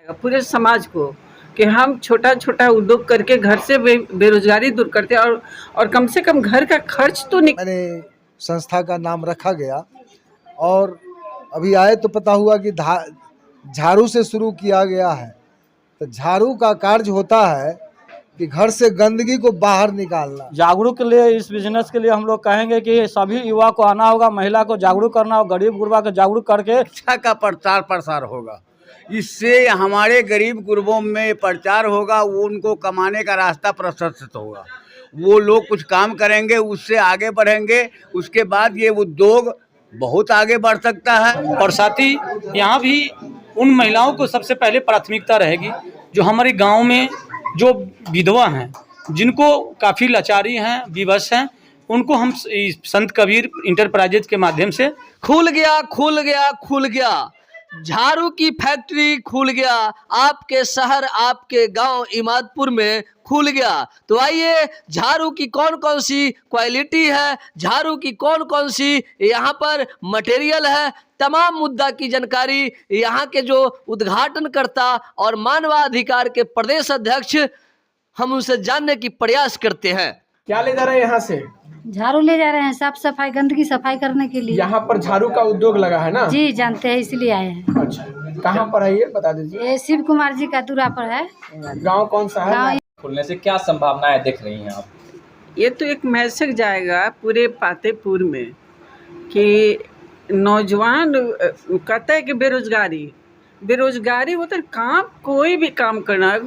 पूरे समाज को कि हम छोटा छोटा उद्योग करके घर से बेरोजगारी दूर करते हैं और कम से कम घर का खर्च तो मैंने संस्था का नाम रखा गया और अभी आए तो पता हुआ कि झाड़ू से शुरू किया गया है। तो झाड़ू का कार्य होता है कि घर से गंदगी को बाहर निकालना। जागरूक के लिए इस बिजनेस के लिए हम लोग कहेंगे कि सभी युवा को आना होगा, महिला को जागरूक करना होगा, गरीब गुरबा को जागरूक करके शिक्षा का प्रचार प्रसार होगा। इससे हमारे गरीब गुरबों में प्रचार होगा, वो उनको कमाने का रास्ता प्रशस्त होगा, वो लोग कुछ काम करेंगे, उससे आगे बढ़ेंगे। उसके बाद ये उद्योग बहुत आगे बढ़ सकता है। और साथ ही यहाँ भी उन महिलाओं को सबसे पहले प्राथमिकता रहेगी जो हमारे गांव में जो विधवा हैं, जिनको काफ़ी लाचारी हैं, विवश हैं, उनको हम संत कबीर इंटरप्राइजेज के माध्यम से खुल गया झाड़ू की फैक्ट्री खुल गया आपके शहर आपके गांव इमादपुर में खुल गया। तो आइए झाड़ू की कौन कौन सी क्वालिटी है, झाड़ू की कौन कौन सी यहाँ पर मटेरियल है, तमाम मुद्दा की जानकारी यहाँ के जो उद्घाटनकर्ता और मानवाधिकार के प्रदेश अध्यक्ष हम उनसे जानने की प्रयास करते हैं। क्या ले जा रहे हैं यहाँ से? झाड़ू ले जा रहे हैं, साफ सफाई गंदगी सफाई करने के लिए। यहाँ पर झाड़ू का उद्योग लगा है ना? जी जानते हैं, इसलिए आए हैं। अच्छा, कहाँ पर है ये बता दीजिए। ये शिव कुमार जी का दूरा पर है। गांव कौन सा है? खुलने से क्या संभावनाएं देख रही हैं आप? ये तो एक मैसेज जाएगा पूरे पातेपुर में कि नौजवान कहता है कि बेरोजगारी होता है, काम कोई भी काम करना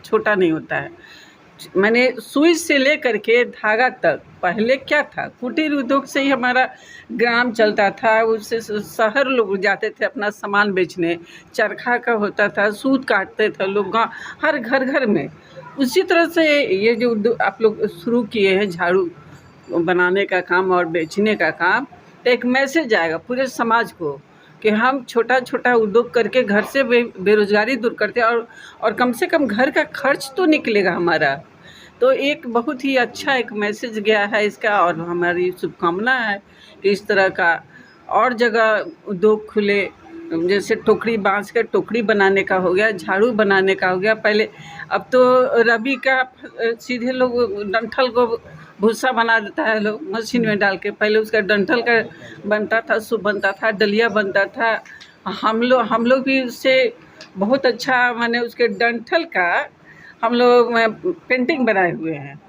छोटा नहीं होता है। मैंने सुई से लेकर के धागा तक, पहले क्या था, कुटीर उद्योग से ही हमारा ग्राम चलता था, उससे शहर लोग जाते थे अपना सामान बेचने, चरखा का होता था, सूत काटते थे लोग हर घर में। उसी तरह से ये जो आप लोग शुरू किए हैं झाड़ू बनाने का काम और बेचने का काम, एक मैसेज आएगा पूरे समाज को कि हम छोटा छोटा उद्योग करके घर से बेरोजगारी दूर करते हैं और कम से कम घर का खर्च तो निकलेगा हमारा। तो एक बहुत ही अच्छा एक मैसेज गया है इसका, और हमारी शुभकामना है कि इस तरह का और जगह उद्योग खुले। जैसे टोकरी, बांस का टोकरी बनाने का हो गया, झाड़ू बनाने का हो गया। पहले अब तो रबी का सीधे लोग डंठल को भूसा बना देता है लोग मशीन में डाल के। पहले उसका डंठल का बनता था, सूप बनता था, डलिया बनता था। हम लोग भी उससे बहुत अच्छा, मैंने उसके डंठल का हम लोग पेंटिंग बनाए हुए हैं।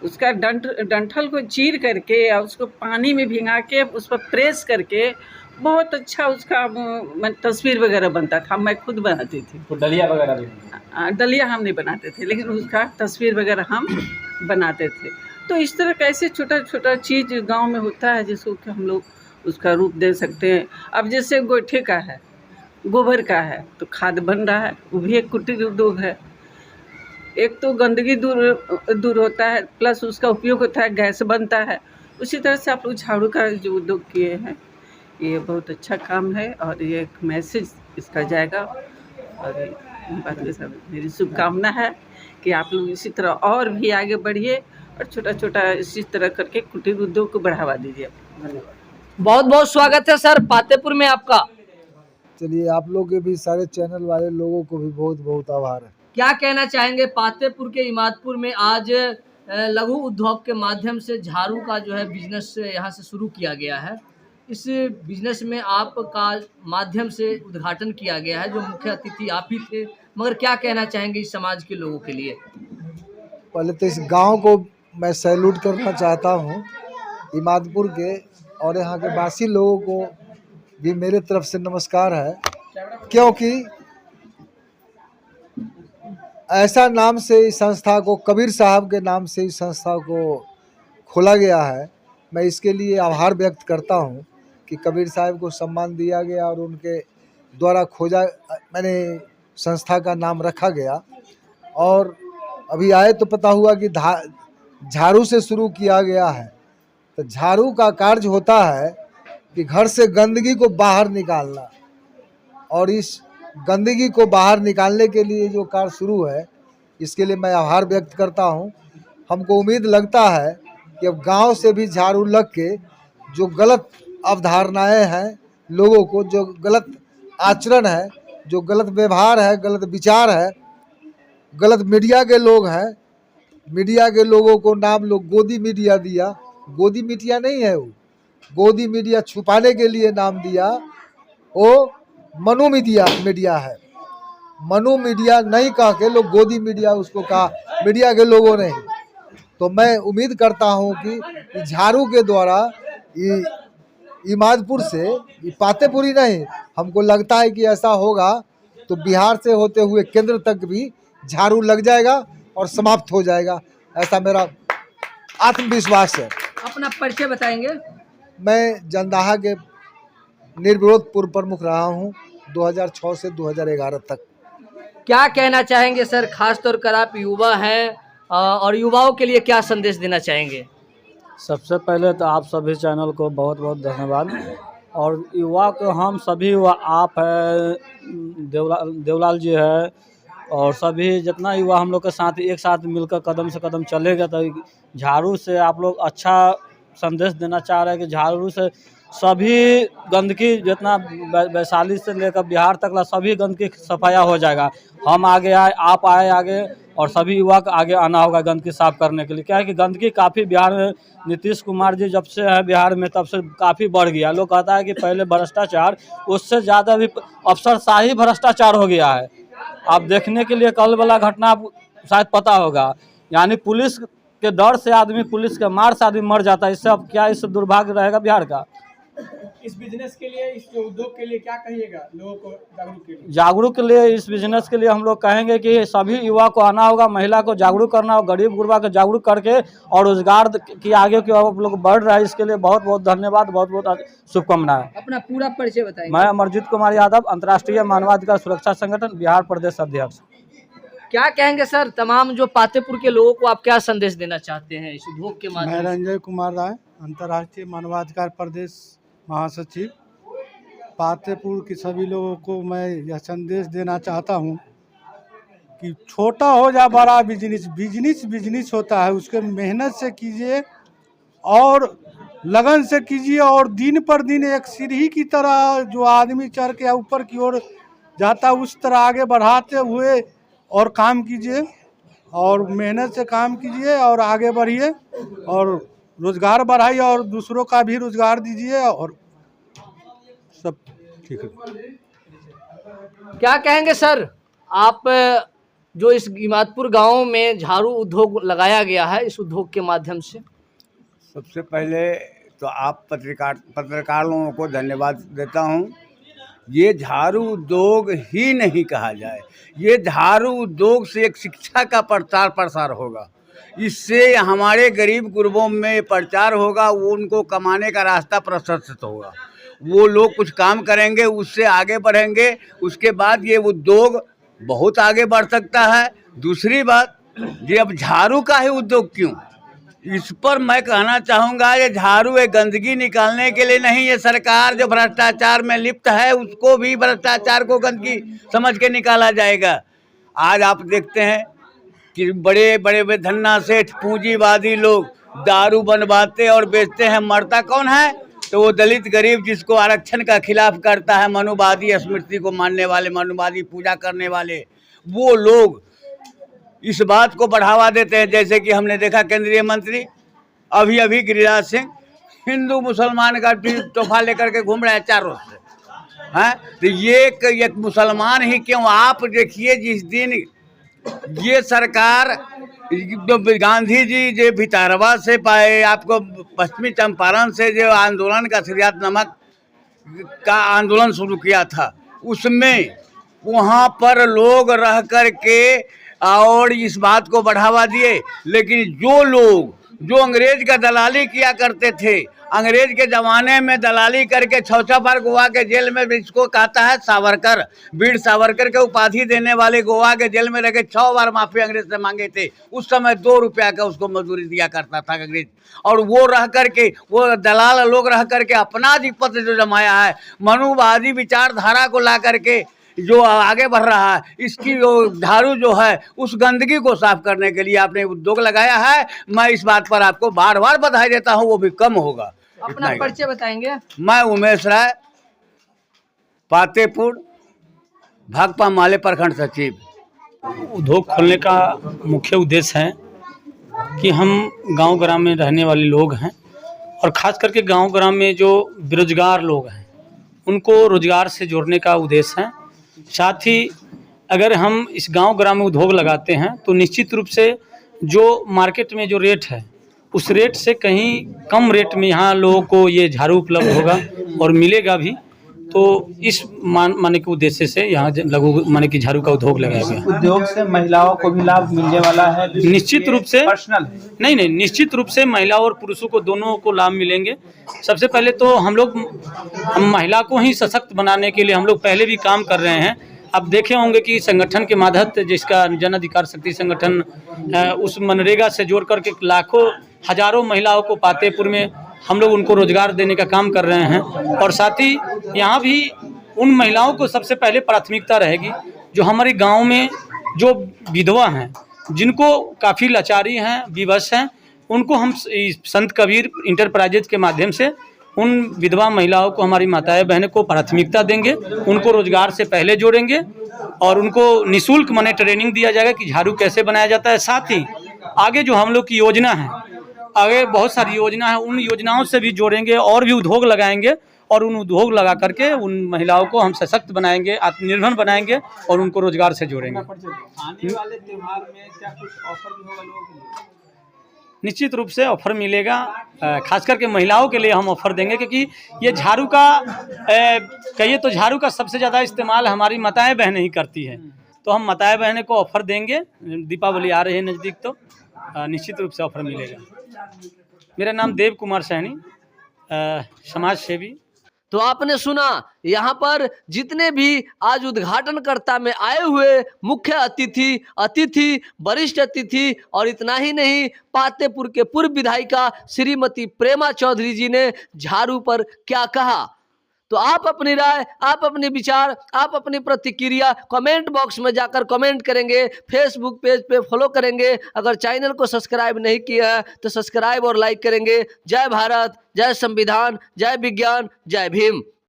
उसका डंठल को चीर करके और उसको पानी में भिंगा के उस पर प्रेस करके बहुत अच्छा उसका तस्वीर वगैरह बनता था। मैं खुद बनाती थी। तो डलिया वगैरह भी? डलिया हम नहीं बनाते थे, लेकिन उसका तस्वीर वगैरह हम बनाते थे। तो इस तरह कैसे छोटा छोटा चीज़ गांव में होता है जिसको कि हम लोग उसका रूप दे सकते हैं। अब जैसे गोइठे का है, गोबर का है, तो खाद बन रहा है, वो भी एक कुटीर उद्योग है। एक तो गंदगी दूर होता है, प्लस उसका उपयोग होता है, गैस बनता है। उसी तरह से आप लोग झाड़ू का जो उद्योग किए हैं, ये बहुत अच्छा काम है और ये एक मैसेज इसका जाएगा। और बात के साथ मेरी शुभकामना है कि आप लोग इसी तरह और भी आगे बढ़िए और छोटा छोटा इसी तरह करके कुटीर उद्योग को बढ़ावा दीजिए। धन्यवाद। बहुत बहुत स्वागत है सर पातेपुर में आपका। चलिए, आप लोग के भी, सारे चैनल वाले लोगों को भी बहुत बहुत आभार है। क्या कहना चाहेंगे, पातेपुर के इमादपुर में आज लघु उद्योग के माध्यम से झाड़ू का जो है बिजनेस यहाँ से शुरू किया गया है। इस बिजनेस में आपका माध्यम से उद्घाटन किया गया है, जो मुख्य अतिथि आप ही थे, मगर क्या कहना चाहेंगे इस समाज के लोगों के लिए? पहले तो इस गांव को मैं सैल्यूट करना चाहता हूं, इमादपुर के, और यहाँ के वासी लोगों को भी मेरे तरफ से नमस्कार है। क्योंकि ऐसा नाम से इस संस्था को, कबीर साहब के नाम से इस संस्था को खोला गया है। मैं इसके लिए आभार व्यक्त करता हूं कि कबीर साहब को सम्मान दिया गया और उनके द्वारा मैंने संस्था का नाम रखा गया। और अभी आए तो पता हुआ कि झाड़ू से शुरू किया गया है। तो झाड़ू का कार्य होता है कि घर से गंदगी को बाहर निकालना, और इस गंदगी को बाहर निकालने के लिए जो कार्य शुरू है, इसके लिए मैं आभार व्यक्त करता हूं। हमको उम्मीद लगता है कि अब गांव से भी झाड़ू लग के जो गलत अवधारणाएं हैं, लोगों को जो गलत आचरण है, जो गलत व्यवहार है, गलत विचार है, गलत मीडिया के लोग हैं, मीडिया के लोगों को नाम लोग गोदी मीडिया दिया। गोदी मीडिया नहीं है वो, गोदी मीडिया छुपाने के लिए नाम दिया, वो मनु मीडिया है। मनु मीडिया नहीं कह के लोग गोदी मीडिया उसको कहा, मीडिया के लोगों ने। तो मैं उम्मीद करता हूं कि झाड़ू के द्वारा इमादपुर से पातेपुरी नहीं, हमको लगता है कि ऐसा होगा तो बिहार से होते हुए केंद्र तक भी झाड़ू लग जाएगा और समाप्त हो जाएगा, ऐसा मेरा आत्मविश्वास है। अपना परिचय बताएंगे। मैं जनदाहा के निर्विरोध पूर्व प्रमुख रहा हूं 2006 से 2011 तक। क्या कहना चाहेंगे सर, खास तौर पर आप युवा हैं और युवाओं के लिए क्या संदेश देना चाहेंगे? सबसे पहले तो आप सभी चैनल को बहुत बहुत धन्यवाद। और युवा को हम सभी युवा, आप है, देवलाल जी है, और सभी जितना युवा हम लोग के साथ एक साथ मिलकर कदम से कदम चलेगा तो झाड़ू से आप लोग अच्छा संदेश देना चाह रहे हैं कि झाड़ू से सभी गंदगी जितना वैशाली से लेकर बिहार तक ला सभी गंदगी सफाया हो जाएगा। हम आगे आए, आप आए आगे, और सभी युवा को आगे आना होगा गंदगी साफ करने के लिए। क्या है कि गंदगी काफ़ी बिहार में, नीतीश कुमार जी जब से है बिहार में तब से काफ़ी बढ़ गया। लोग कहता है कि पहले भ्रष्टाचार, उससे ज़्यादा भी अफसरशाही भ्रष्टाचार हो गया है। आप देखने के लिए कल वाला घटना आप शायद पता होगा, यानी पुलिस के डर से आदमी, पुलिस के मार से आदमी मर जाता है। इससे अब क्या, इससे दुर्भाग्य रहेगा बिहार का। इस बिजनेस के लिए, इस उद्योग के लिए क्या कहिएगा लोगों को जागरूक के लिए? जागरूक के लिए, इस बिजनेस के लिए हम लोग कहेंगे कि सभी युवा को आना होगा, महिला को जागरूक करना होगा, गरीब गुरबा को जागरूक करके और रोजगार की आगे की आप लोग बढ़ रहा है। इसके लिए बहुत बहुत धन्यवाद, बहुत बहुत शुभकामनाएं। अपना पूरा परिचय बताएंगे। मैं अमरजीत कुमार यादव, अंतर्राष्ट्रीय मानवाधिकार सुरक्षा संगठन बिहार प्रदेश अध्यक्ष। क्या कहेंगे सर, तमाम जो पातेपुर के लोगों को आप क्या संदेश देना चाहते हैं इस उद्योग के माध्यम मैं से? रंजय कुमार राय, अंतर्राष्ट्रीय मानवाधिकार प्रदेश महासचिव। पातेपुर के सभी लोगों को मैं यह संदेश देना चाहता हूं कि छोटा हो या बड़ा बिजनेस होता है, उसके मेहनत से कीजिए और लगन से कीजिए, और दिन पर दिन एक सीढ़ी की तरह जो आदमी चढ़ के ऊपर की ओर जाता है उस तरह आगे बढ़ाते हुए और काम कीजिए, और मेहनत से काम कीजिए और आगे बढ़िए और रोजगार बढ़ाइए और दूसरों का भी रोजगार दीजिए, और सब ठीक है। क्या कहेंगे सर, आप जो इस इमादपुर गांव में झाड़ू उद्योग लगाया गया है, इस उद्योग के माध्यम से? सबसे पहले तो आप पत्रकार लोगों को धन्यवाद देता हूं। ये झाड़ू उद्योग ही नहीं कहा जाए, ये झाड़ू उद्योग से एक शिक्षा का प्रचार प्रसार होगा। इससे हमारे गरीब गुरबों में प्रचार होगा, वो उनको कमाने का रास्ता प्रशस्त होगा, वो लोग कुछ काम करेंगे, उससे आगे बढ़ेंगे। उसके बाद ये उद्योग बहुत आगे बढ़ सकता है। दूसरी बात, ये अब झाड़ू का ही उद्योग क्यों, इस पर मैं कहना चाहूँगा, ये झाड़ू एक गंदगी निकालने के लिए नहीं, ये सरकार जो भ्रष्टाचार में लिप्त है उसको भी भ्रष्टाचार को गंदगी समझ के निकाला जाएगा। आज आप देखते हैं कि बड़े बड़े धन्ना सेठ पूंजीवादी लोग दारू बनवाते और बेचते हैं, मरता कौन है? तो वो दलित गरीब जिसको आरक्षण का खिलाफ करता है, मनुवादी स्मृति को मानने वाले, मनुवादी पूजा करने वाले, वो लोग इस बात को बढ़ावा देते हैं। जैसे कि हमने देखा केंद्रीय मंत्री अभी गिरिराज सिंह हिंदू मुसलमान का तोहफा लेकर के घूम रहे हैं चारों से, हैं? तो ये एक मुसलमान ही क्यों, आप देखिए जिस दिन ये सरकार गांधी जी जो भितारवा से पाए, आपको पश्चिमी चंपारण से जो आंदोलन का सिरियात नमक का आंदोलन शुरू किया था, उसमें वहाँ पर लोग रह कर के और इस बात को बढ़ावा दिए। लेकिन जो लोग जो अंग्रेज का दलाली किया करते थे, अंग्रेज के ज़माने में दलाली करके 6 बार गोवा के जेल में, इसको कहता है सावरकर, वीर सावरकर के उपाधि देने वाले गोवा के जेल में रह के 6 बार माफ़ी अंग्रेज से मांगे थे। उस समय 2 रुपया का उसको मजदूरी दिया करता था अंग्रेज, और वो रह करके, वो दलाल लोग रह करके अपना अधिपत्य जो जमाया है, मनुवादी विचारधारा को ला करके जो आगे बढ़ रहा है, इसकी जो झाड़ू जो है उस गंदगी को साफ करने के लिए आपने उद्योग लगाया है। मैं इस बात पर आपको बार बार बधाई देता हूँ, वो भी कम होगा। अपना परिचय बताएंगे। मैं उमेश राय, पातेपुर भाकपा माले प्रखंड सचिव। उद्योग खोलने का मुख्य उद्देश्य है कि हम गांव ग्राम में रहने वाले लोग हैं और ख़ास करके गांव ग्राम में जो बेरोजगार लोग हैं उनको रोजगार से जोड़ने का उद्देश्य है। साथ ही अगर हम इस गांव ग्राम में उद्योग लगाते हैं तो निश्चित रूप से जो मार्केट में जो रेट है उस रेट से कहीं कम रेट में यहाँ लोगों को ये झाड़ू उपलब्ध होगा और मिलेगा भी। तो इस माने के उद्देश्य से यहाँ लघु माने की झाड़ू का उद्योग लगाया गया। उद्योग से महिलाओं को भी लाभ मिलने वाला है? निश्चित रूप से पर्सनल नहीं, निश्चित रूप से महिला और पुरुषों को दोनों को लाभ मिलेंगे। सबसे पहले तो हम महिला को ही सशक्त बनाने के लिए हम लोग पहले भी काम कर रहे हैं। अब देखे होंगे कि संगठन के माध्यम जिसका जन अधिकार शक्ति संगठन उस मनरेगा से जोड़ करके लाखों हजारों महिलाओं को पातेपुर में हम लोग उनको रोजगार देने का काम कर रहे हैं। और साथ ही यहाँ भी उन महिलाओं को सबसे पहले प्राथमिकता रहेगी जो हमारे गांव में जो विधवा हैं, जिनको काफ़ी लाचारी हैं, विवश हैं, उनको हम संत कबीर इंटरप्राइजेज के माध्यम से उन विधवा महिलाओं को, हमारी माताएं बहनें को प्राथमिकता देंगे, उनको रोजगार से पहले जोड़ेंगे और उनको निःशुल्क मने ट्रेनिंग दिया जाएगा कि झाड़ू कैसे बनाया जाता है। साथ ही आगे जो हम लोग की योजना है, आगे बहुत सारी योजना है, उन योजनाओं से भी जोड़ेंगे और भी उद्योग लगाएंगे और उन उद्योग लगा करके उन महिलाओं को हम सशक्त बनाएंगे, आत्मनिर्भर बनाएंगे और उनको रोजगार से जोड़ेंगे। आने वाले त्योहार में क्या कुछ ऑफर भी होगा लोगों के लिए? निश्चित रूप से ऑफर मिलेगा, खास करके महिलाओं के लिए हम ऑफर देंगे क्योंकि ये झाड़ू का कहिए तो झाड़ू का सबसे ज़्यादा इस्तेमाल हमारी माताएं बहनें ही करती है। तो हम माताएं बहनें को ऑफर देंगे। दीपावली आ रही है नज़दीक, तो निश्चित रूप से ऑफर मिलेगा। मेरा नाम देव कुमार सैनी, समाज सेवी। तो आपने सुना, यहाँ पर जितने भी आज उद्घाटनकर्ता में आए हुए मुख्य अतिथि, वरिष्ठ अतिथि और इतना ही नहीं, पातेपुर के पूर्व विधायिका श्रीमती प्रेमा चौधरी जी ने झाड़ू पर क्या कहा। तो आप अपनी राय, आप अपने विचार, आप अपनी प्रतिक्रिया कमेंट बॉक्स में जाकर कमेंट करेंगे, फेसबुक पेज पे फॉलो करेंगे। अगर चैनल को सब्सक्राइब नहीं किया है तो सब्सक्राइब और लाइक करेंगे। जय भारत, जय संविधान, जय विज्ञान, जय भीम।